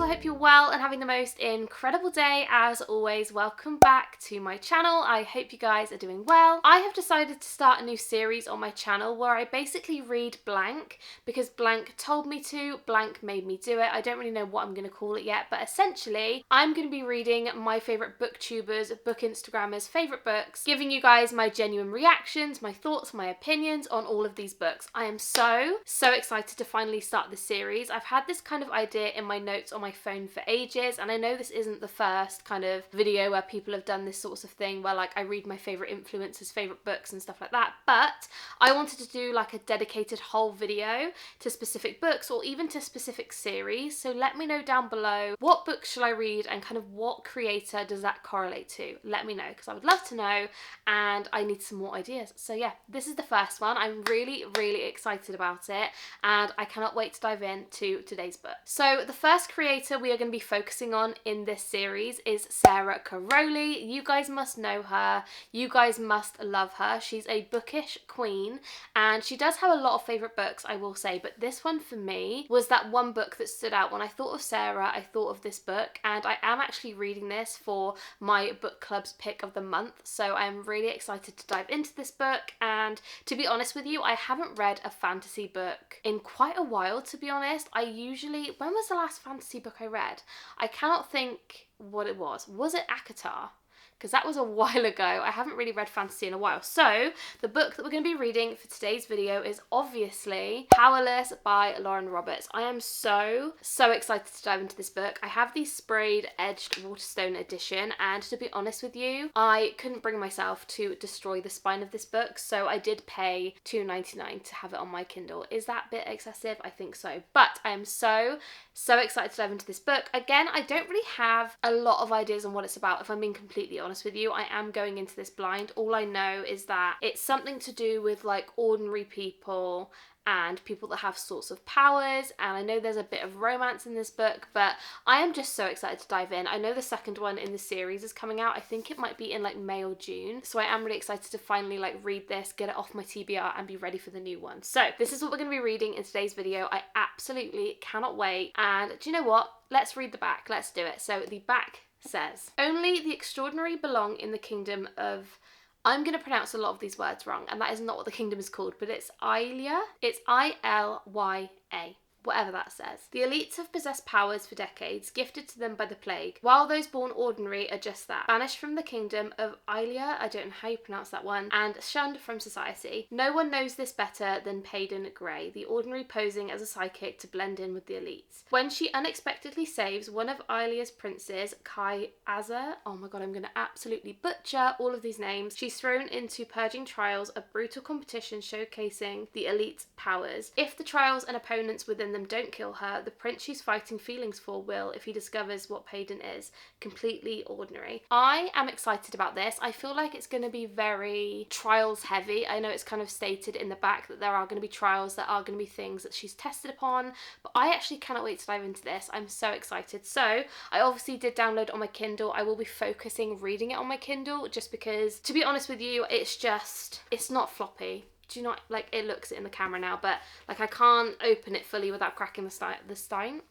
I hope you're well and having the most incredible day. As always, welcome back to my channel. I hope you guys are doing well. I have decided to start a new series on my channel where I basically read blank because blank told me to, blank made me do it. I don't really know what I'm going to call it yet, but essentially I'm going to be reading my favourite booktubers, book Instagrammers' favourite books, giving you guys my genuine reactions, my thoughts, my opinions on all of these books. I am so excited to finally start this series. I've had this kind of idea in my notes on my phone for ages, and I know this isn't the first kind of video where people have done this sort of thing where like I read my favourite influencers' favourite books and stuff like that, but I wanted to do like a dedicated whole video to specific books or even to specific series. So let me know down below, what books should I read and kind of what creator does that correlate to? Let me know, because I would love to know and I need some more ideas. So yeah, this is the first one. I'm really excited about it and I cannot wait to dive into today's book. So the first creator we are going to be focusing on in this series is Sarah Caroli. You guys must know her. You guys must love her. She's a bookish queen and she does have a lot of favourite books, I will say, but this one for me was that one book that stood out. When I thought of Sarah, I thought of this book, and I am actually reading this for my book club's pick of the month, so I'm really excited to dive into this book. And to be honest with you, I haven't read a fantasy book in quite a while, to be honest. When was the last fantasy book I read? I cannot think what it was. Was it ACOTAR? Because that was a while ago. I haven't really read fantasy in a while. So the book that we're going to be reading for today's video is obviously Powerless by Lauren Roberts. I am so excited to dive into this book. I have the sprayed edged Waterstone edition, and to be honest with you, I couldn't bring myself to destroy the spine of this book, so I did pay $2.99 to have it on my Kindle. Is that a bit excessive? I think so. But I am so excited to dive into this book. Again, I don't really have a lot of ideas on what it's about, if I'm being completely honest with you. I am going into this blind. All I know is that it's something to do with like ordinary people and people that have sorts of powers, and I know there's a bit of romance in this book, but I am just so excited to dive in. I know the second one in the series is coming out. I think it might be in like May or June, so I am really excited to finally like read this, get it off my TBR and be ready for the new one. So this is what we're going to be reading in today's video. I absolutely cannot wait, and do you know what? Let's read the back. Let's do it. So the back says, "Only the extraordinary belong in the kingdom of..." I'm going to pronounce a lot of these words wrong, and that is not what the kingdom is called, but it's Ilya. It's I-L-Y-A. Whatever that says. "The elites have possessed powers for decades, gifted to them by the plague, while those born ordinary are just that, banished from the kingdom of Ilya," I don't know how you pronounce that one, "and shunned from society. No one knows this better than Payden Gray, the ordinary posing as a psychic to blend in with the elites. When she unexpectedly saves one of Ilya's princes, Kai Azar," oh my god, I'm going to absolutely butcher all of these names, "she's thrown into purging trials, a brutal competition showcasing the elite's powers. If the trials and opponents within them don't kill her, the prince she's fighting feelings for will, if he discovers what Payden is, completely ordinary." I am excited about this. I feel like it's going to be very trials heavy. I know it's kind of stated in the back that there are going to be trials, that are going to be things that she's tested upon, but I actually cannot wait to dive into this. I'm so excited. So I obviously did download on my Kindle. I will be focusing reading it on my Kindle just because, to be honest with you, it's not floppy. Do you not, like, it looks it in the camera now, but like I can't open it fully without cracking the spine.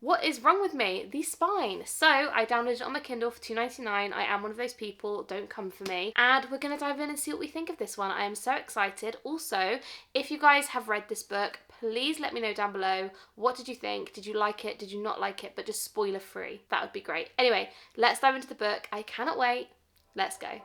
What is wrong with me? The spine. So I downloaded it on my Kindle for $2.99. I am one of those people, don't come for me. And we're going to dive in and see what we think of this one. I am so excited. Also, if you guys have read this book, please let me know down below. What did you think? Did you like it? Did you not like it? But just spoiler free. That would be great. Anyway, let's dive into the book. I cannot wait. Let's go.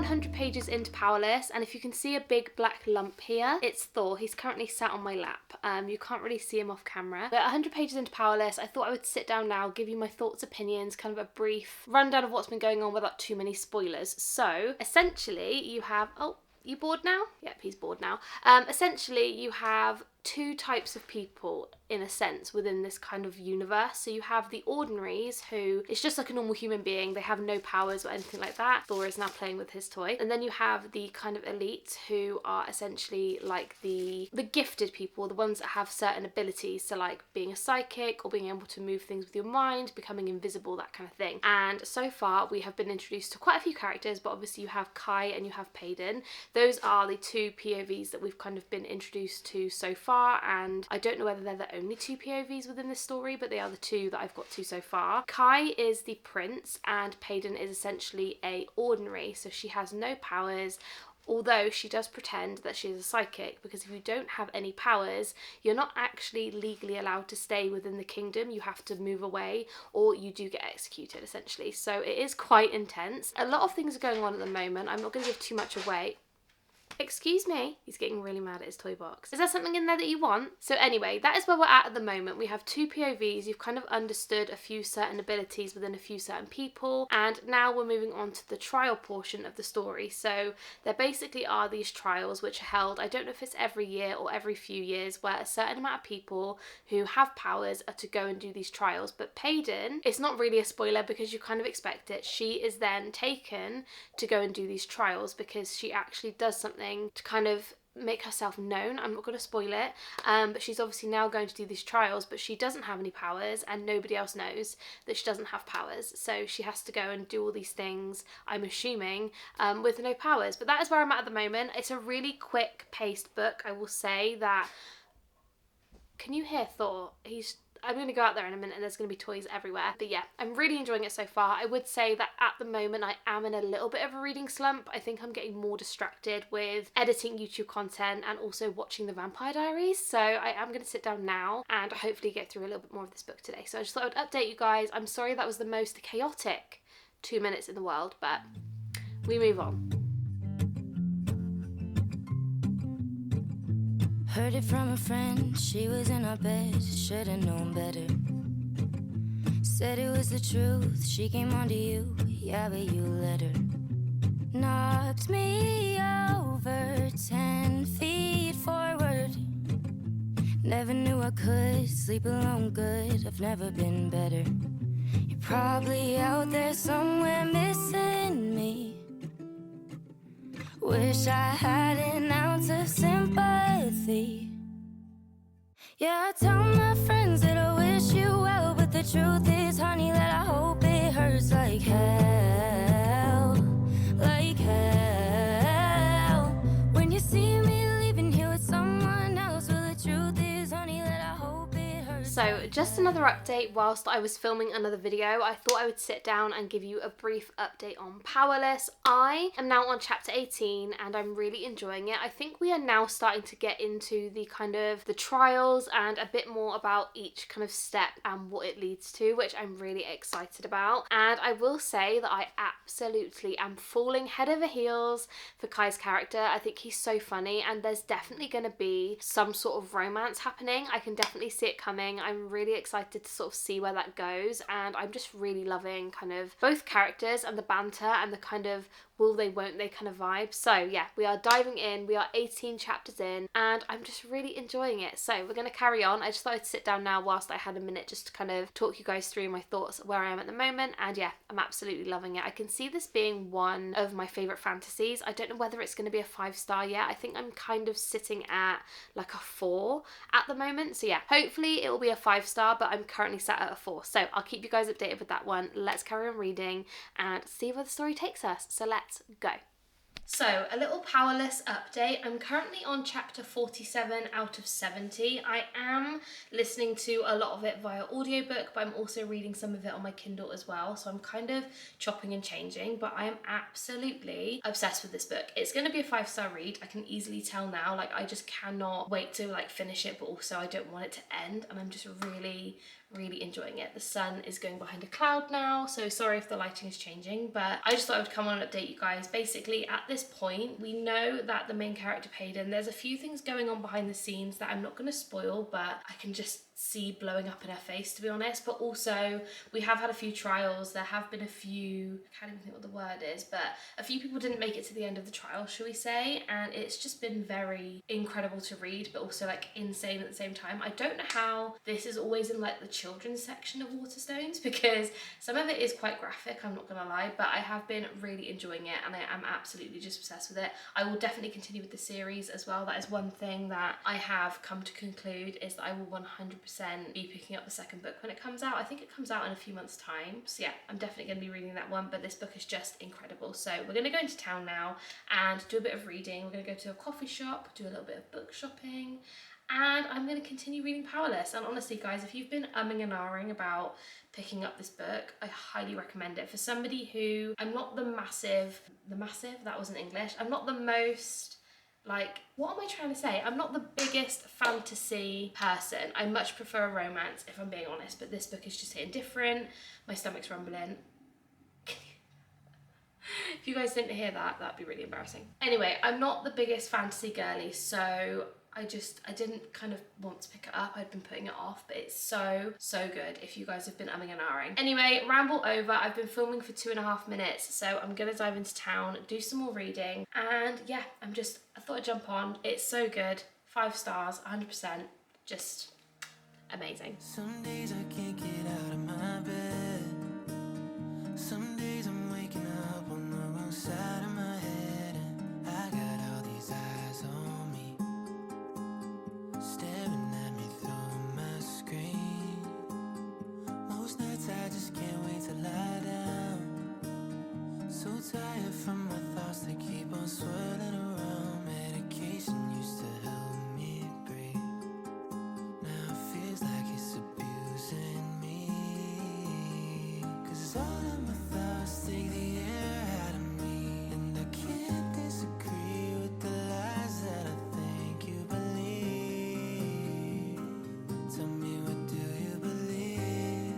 100 pages into Powerless, and if you can see a big black lump here, it's Thor. He's currently sat on my lap. You can't really see him off camera. But 100 pages into Powerless, I thought I would sit down now, give you my thoughts, opinions, kind of a brief rundown of what's been going on without too many spoilers. So essentially you have, oh, you bored now? Yep, he's bored now. Essentially you have two types of people in a sense within this kind of universe. So you have the ordinaries, who is just like a normal human being. They have no powers or anything like that. Thor is now playing with his toy. And then you have the kind of elites, who are essentially like the gifted people, the ones that have certain abilities, so like being a psychic or being able to move things with your mind, becoming invisible, that kind of thing. And so far we have been introduced to quite a few characters, but obviously you have Kai and you have Payden. Those are the two POVs that we've kind of been introduced to so far, and I don't know whether they're the only two POVs within this story, but they are the two that I've got to so far. Kai is the prince and Payden is essentially a ordinary, so she has no powers, although she does pretend that she is a psychic, because if you don't have any powers, you're not actually legally allowed to stay within the kingdom. You have to move away or you do get executed essentially. So it is quite intense. A lot of things are going on at the moment. I'm not going to give too much away. Excuse me, he's getting really mad at his toy box. Is there something in there that you want? So anyway, that is where we're at the moment. We have two POVs. You've kind of understood a few certain abilities within a few certain people, and now we're moving on to the trial portion of the story. So there basically are these trials which are held, I don't know if it's every year or every few years, where a certain amount of people who have powers are to go and do these trials. But Payden, it's not really a spoiler because you kind of expect it, she is then taken to go and do these trials because she actually does something to kind of make herself known. I'm not going to spoil it, but she's obviously now going to do these trials, but she doesn't have any powers and nobody else knows that she doesn't have powers, so she has to go and do all these things, I'm assuming, with no powers. But that is where I'm at the moment. It's a really quick paced book. I will say that, can you hear Thor? I'm going to go out there in a minute and there's going to be toys everywhere. But yeah, I'm really enjoying it so far. I would say that at the moment I am in a little bit of a reading slump. I think I'm getting more distracted with editing YouTube content and also watching the Vampire Diaries. So I am going to sit down now and hopefully get through a little bit more of this book today. So I just thought I would update you guys. I'm sorry that was the most chaotic 2 minutes in the world, but we move on. Heard it from a friend, she was in our bed, should've known better. Said it was the truth, she came onto you, yeah, but you let her. Knocked me over 10 feet forward. Never knew I could sleep alone good, I've never been better. You're probably out there somewhere missing me. Wish I had an ounce of sympathy. Yeah, I tell my friends that I wish you well, but the truth is, honey, that I hope it hurts like hell. Like hell. When you see me leaving here with someone else, well, the truth is, honey, that I hope it hurts. So just another update whilst I was filming another video. I thought I would sit down and give you a brief update on Powerless. I am now on chapter 18 and I'm really enjoying it. I think we are now starting to get into the kind of the trials and a bit more about each kind of step and what it leads to, which I'm really excited about. And I will say that I absolutely am falling head over heels for Kai's character. I think he's so funny and there's definitely going to be some sort of romance happening. I can definitely see it coming. I'm really excited to sort of see where that goes, and I'm just really loving kind of both characters and the banter and the kind of will they won't they kind of vibe. So yeah, we are diving in. We are 18 chapters in and I'm just really enjoying it. So we're going to carry on. I just thought I'd sit down now whilst I had a minute just to kind of talk you guys through my thoughts where I am at the moment, and yeah, I'm absolutely loving it. I can see this being one of my favourite fantasies. I don't know whether it's going to be a 5-star yet. I think I'm kind of sitting at like a 4 at the moment. So yeah, hopefully it will be a 5-star, but I'm currently sat at a 4. So I'll keep you guys updated with that one. Let's carry on reading and see where the story takes us. So let's go. So, a little Powerless update. I'm currently on chapter 47 out of 70. I am listening to a lot of it via audiobook, but I'm also reading some of it on my Kindle as well. So I'm kind of chopping and changing, but I am absolutely obsessed with this book. It's going to be a 5-star read. I can easily tell now. Like, I just cannot wait to like finish it, but also I don't want it to end. And I'm just really, really enjoying it. The sun is going behind a cloud now, so sorry if the lighting is changing, but I just thought I would come on and update you guys. Basically, at this point, we know that the main character Payden, there's a few things going on behind the scenes that I'm not going to spoil, but I can just see blowing up in her face, to be honest. But also, we have had a few trials. There have been a few, I can't even think what the word is, but a few people didn't make it to the end of the trial, shall we say, and it's just been very incredible to read, but also like insane at the same time. I don't know how this is always in like the children's section of Waterstones, because some of it is quite graphic, I'm not gonna lie, but I have been really enjoying it and I am absolutely just obsessed with it. I will definitely continue with the series as well. That is one thing that I have come to conclude, is that I will 100% be picking up the second book when it comes out. I think it comes out in a few months' time, so yeah, I'm definitely going to be reading that one, but this book is just incredible. So we're going to go into town now and do a bit of reading. We're going to go to a coffee shop, do a little bit of book shopping, and I'm going to continue reading Powerless. And honestly guys, if you've been umming and ahhing about picking up this book, I highly recommend it. For somebody who, I'm not the massive, that wasn't English, I'm not the most, like, what am I trying to say? I'm not the biggest fantasy person. I much prefer a romance, if I'm being honest, but this book is just hitting different. My stomach's rumbling. If you guys didn't hear that, that'd be really embarrassing. Anyway, I'm not the biggest fantasy girly, so I didn't kind of want to pick it up. I'd been putting it off, but it's so good if you guys have been umming and ahhing. Anyway, ramble over. I've been filming for 2.5 minutes, so I'm gonna dive into town, do some more reading, and yeah, I thought I'd jump on. It's so good. 5 stars, 100%. Just amazing. Some days I can't get out of my bed. Some days I'm waking up on the wrong side of my head, and I got all these eyes on me, staring at me through my screen. Most nights I just can't wait to lie down. So tired from my thoughts that keep on swirling around. Medication used to help me breathe. Now it feels like it's abusing me. 'Cause all of my thoughts take the air out of me, and I can't disagree with the lies that I think you believe. Tell me, what do you believe?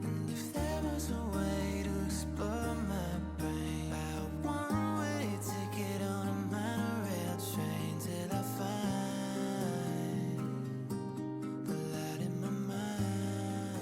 And if there was a way to explore my brain, buy a one-way ticket on a monorail train till I find the light in my mind.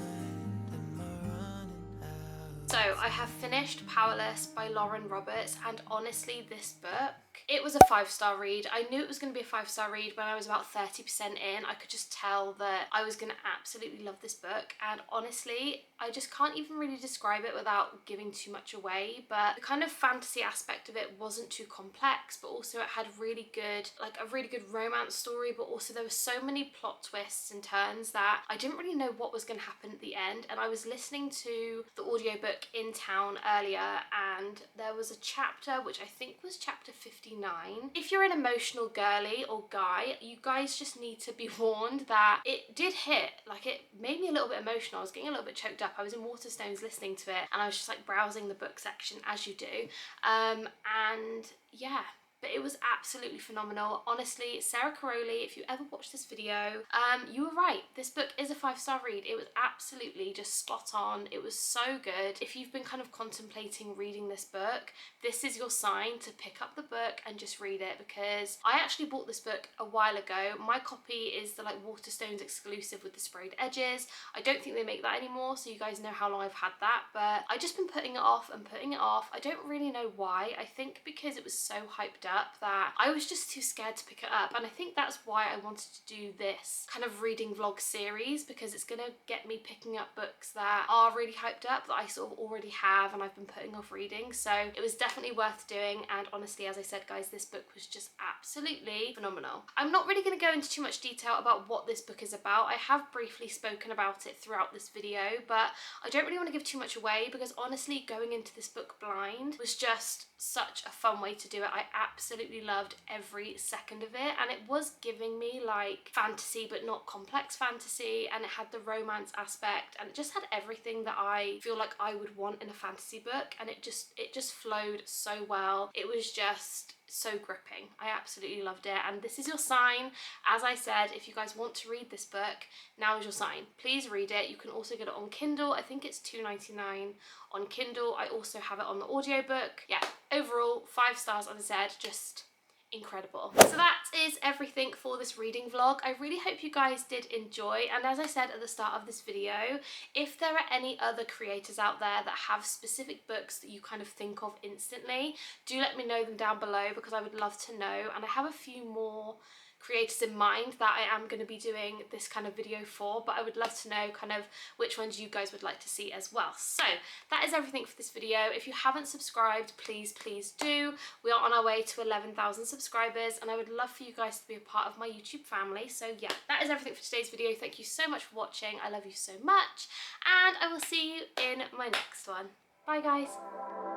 Am I running out? So I have finished Powerless by Lauren Roberts, and honestly, this book, it was a 5-star read. I knew it was going to be a 5-star read when I was about 30% in. I could just tell that I was going to absolutely love this book, and honestly, I just can't even really describe it without giving too much away. But the kind of fantasy aspect of it wasn't too complex, but also it had really good, like a really good romance story, but also there were so many plot twists and turns that I didn't really know what was going to happen at the end. And I was listening to the audiobook in town earlier, and there was a chapter which I think was chapter 59. If you're an emotional girly or guy, you guys just need to be warned that it did hit, like it made me a little bit emotional. I was getting a little bit choked up. I was in Waterstones listening to it, and I was just like browsing the book section as you do, and yeah, but it was absolutely phenomenal. Honestly, Sarah Caroli, if you ever watch this video, you were right. This book is a 5-star read. It was absolutely just spot on. It was so good. If you've been kind of contemplating reading this book, this is your sign to pick up the book and just read it, because I actually bought this book a while ago. My copy is the like Waterstones exclusive with the sprayed edges. I don't think they make that anymore, so you guys know how long I've had that, but I've just been putting it off and putting it off. I don't really know why. I think because it was so hyped up that I was just too scared to pick it up, and I think that's why I wanted to do this kind of reading vlog series, because it's gonna get me picking up books that are really hyped up that I sort of already have and I've been putting off reading. So it was definitely worth doing, and honestly, as I said guys, this book was just absolutely phenomenal. I'm not really going to go into too much detail about what this book is about. I have briefly spoken about it throughout this video, but I don't really want to give too much away, because honestly, going into this book blind was just such a fun way to do it. I absolutely loved every second of it, and it was giving me like fantasy but not complex fantasy, and it had the romance aspect, and it just had everything that I feel like I would want in a fantasy book, and it just flowed so well. It was just so gripping. I absolutely loved it, and this is your sign. As I said, if you guys want to read this book, now is your sign. Please read it. You can also get it on Kindle. I think it's $2.99 on Kindle. I also have it on the audiobook. Yeah, overall 5 stars, as I said, just incredible. So that is everything for this reading vlog. I really hope you guys did enjoy, and as I said at the start of this video, if there are any other creators out there that have specific books that you kind of think of instantly, do let me know them down below, because I would love to know. And I have a few more creators in mind that I am going to be doing this kind of video for, but I would love to know kind of which ones you guys would like to see as well. So that is everything for this video. If you haven't subscribed, please do. We are on our way to 11,000 subscribers, and I would love for you guys to be a part of my YouTube family. So yeah, that is everything for today's video. Thank you so much for watching. I love you so much, and I will see you in my next one. Bye guys.